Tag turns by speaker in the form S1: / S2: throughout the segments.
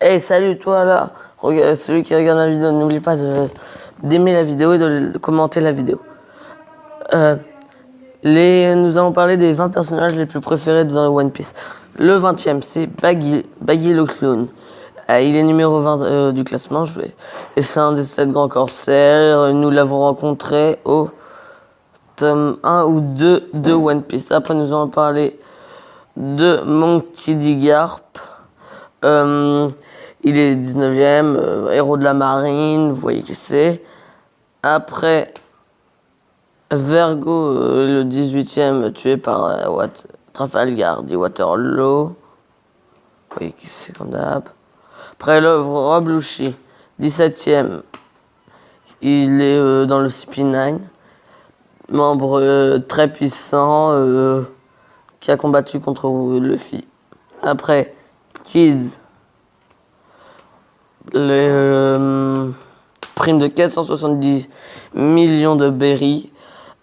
S1: Hey, salut toi là, celui qui regarde la vidéo, n'oublie pas d'aimer la vidéo et de commenter la vidéo. Nous allons parler des 20 personnages les plus préférés dans One Piece. Le 20e, c'est Baggy le clown. Il est numéro 20 du classement, et c'est un des 7 grands corsaires. Nous l'avons rencontré au tome 1 ou 2 de One Piece. Après, nous allons parler de Monkey D. Garp. Il est 19e, héros de la marine, vous voyez qui c'est. Après, Vergo, le 18e, tué par Trafalgar dit Waterloo. Vous voyez qui c'est comme d'hab. Après, Rob Lucci, 17e. Il est dans le CP9. Membre très puissant qui a combattu contre Luffy. Après, Kid. Le prime de 470 millions de berries.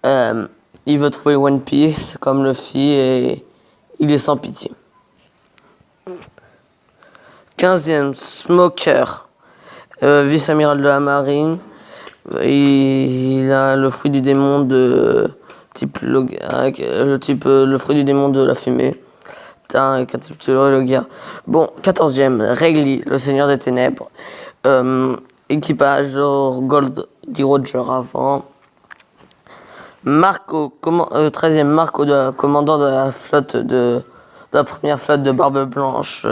S1: Il veut trouver One Piece comme Luffy et il est sans pitié. 15e, Smoker, vice-amiral de la marine. Il a le fruit du démon de le fruit du démon de la fumée. Bon, 14e, Regli, le seigneur des ténèbres. Équipage Gold dit Roger avant. Marco, 13e, Marco, commandant de la flotte de la première flotte de Barbe Blanche,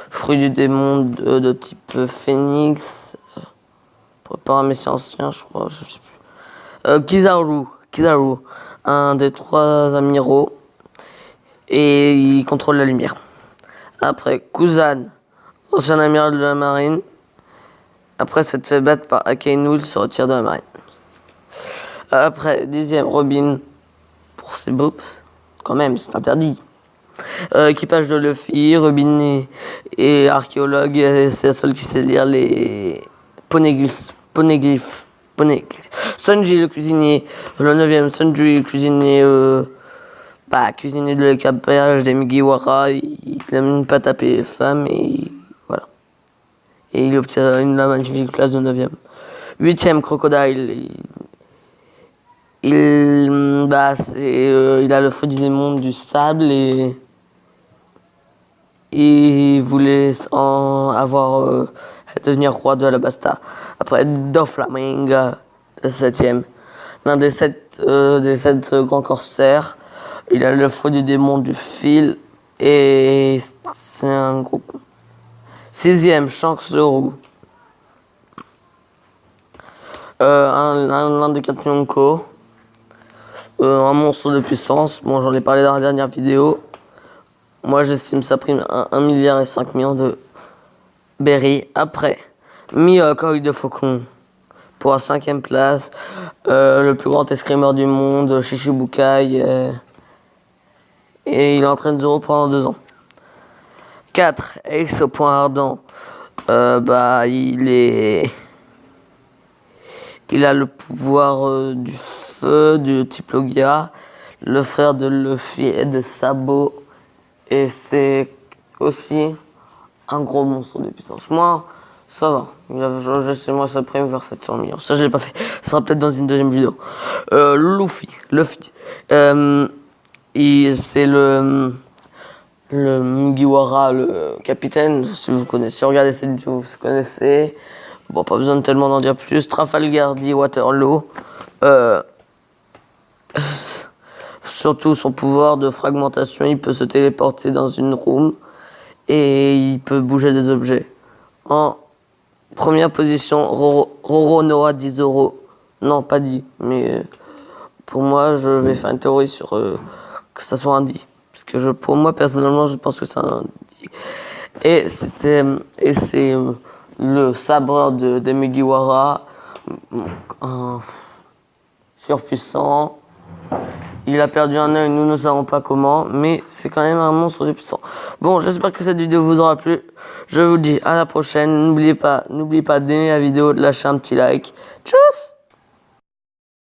S1: fruit du démon de type Phoenix. Par un messie ancien, je crois, je sais plus. Kizaru, un des 3 amiraux. Et il contrôle la lumière. Après, Kuzan, ancien amiral de la marine. Après s'être fait battre par Akainu, il se retire de la marine. Après, 10e, Robin, pour ses boobs. Quand même, c'est interdit. Équipage de Luffy, Robin est archéologue, c'est la seule qui sait lire les poneglyphes. Sanji, le cuisinier, le 9e, Sanji, le cuisinier, cuisinier de l'équipage des Mugiwara, il n'aime pas taper les femmes et voilà. Et il obtient la magnifique place de 9e. 8e, Crocodile, il a le fruit du démon du sable et il voulait devenir roi de Alabasta. Après, Doflamingo, le 7e, l'un des 7 grands corsaires. Il a le fruit du démon du fil et c'est un gros con. 6e, Shanks le roux. L'un des 4 Yonko. Un monstre de puissance. Bon, j'en ai parlé dans la dernière vidéo. Moi, j'estime sa prime à 1,5 milliard de berries. Après, Mihawk, œil de faucon. Pour la 5e place. Le plus grand escrimeur du monde, Shichibukai. Et il entraîne Zoro pendant 2 ans. 4. Ace au point ardent. Il a le pouvoir du feu, du type Logia. Le frère de Luffy et de Sabo. Et c'est aussi un gros monstre de puissance. Moi, ça va. Moi, sa prime vers 700 millions. Ça, je l'ai pas fait. Ça sera peut-être dans une deuxième vidéo. Luffy. C'est le Mugiwara, le capitaine, si vous connaissez. Regardez cette vidéo, vous connaissez. Bon, pas besoin de tellement d'en dire plus. Trafalgar dit Waterloo. Surtout son pouvoir de fragmentation, il peut se téléporter dans une room et il peut bouger des objets. En première position, Roronoa dit Zoro. Non, pas dit, mais pour moi, je vais faire une théorie sur que ça soit un dit. Parce que pour moi, personnellement, je pense que c'est un dit. Et c'est le sabre des Mugiwara, surpuissant. Il a perdu un œil, nous ne savons pas comment, mais c'est quand même un monstre puissant. Bon, j'espère que cette vidéo vous aura plu. Je vous dis à la prochaine. N'oubliez pas d'aimer la vidéo, de lâcher un petit like. Tchuss!